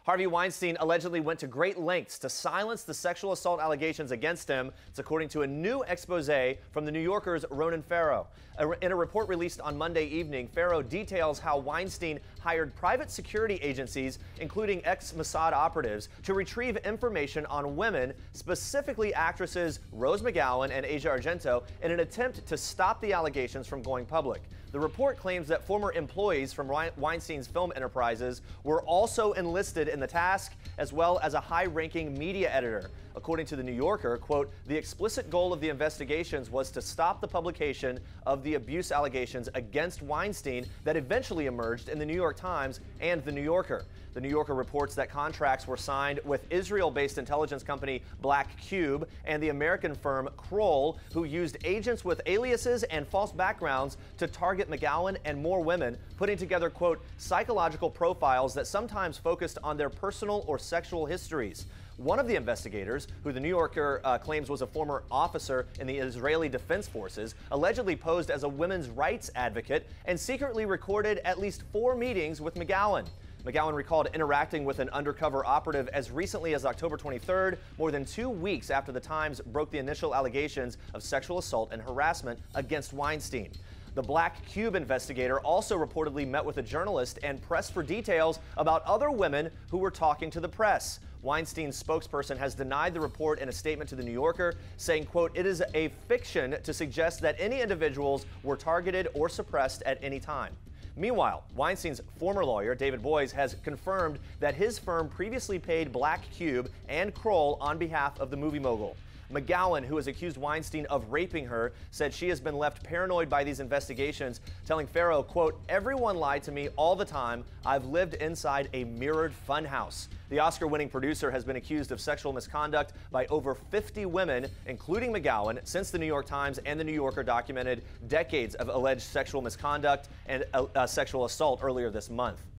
Harvey Weinstein allegedly went to great lengths to silence the sexual assault allegations against him. It's according to a new expose from the New Yorker's Ronan Farrow. In a report released on Monday evening, Farrow details how Weinstein hired private security agencies, including ex-Mossad operatives, to retrieve information on women, specifically actresses Rose McGowan and Asia Argento, in an attempt to stop the allegations from going public. The report claims that former employees from Weinstein's film enterprises were also enlisted in the task, as well as a high-ranking media editor. According to the New Yorker, quote, the explicit goal of the investigations was to stop the publication of the abuse allegations against Weinstein that eventually emerged in the New York Times and the New Yorker. The New Yorker reports that contracts were signed with Israel-based intelligence company Black Cube and the American firm Kroll, who used agents with aliases and false backgrounds to target McGowan and more women, putting together, quote, psychological profiles that sometimes focused on their personal or sexual histories. One of the investigators, who the New Yorker claims was a former officer in the Israeli Defense Forces, allegedly posed as a women's rights advocate and secretly recorded at least 4 meetings with McGowan. McGowan recalled interacting with an undercover operative as recently as October 23rd, more than 2 weeks after the Times broke the initial allegations of sexual assault and harassment against Weinstein. The Black Cube investigator also reportedly met with a journalist and pressed for details about other women who were talking to the press. Weinstein's spokesperson has denied the report in a statement to the New Yorker, saying, quote, it is a fiction to suggest that any individuals were targeted or suppressed at any time. Meanwhile, Weinstein's former lawyer, David Boies, has confirmed that his firm previously paid Black Cube and Kroll on behalf of the movie mogul. McGowan, who has accused Weinstein of raping her, said she has been left paranoid by these investigations, telling Farrow, quote, everyone lied to me all the time. I've lived inside a mirrored funhouse. The Oscar-winning producer has been accused of sexual misconduct by over 50 women, including McGowan, since the New York Times and the New Yorker documented decades of alleged sexual misconduct and sexual assault earlier this month.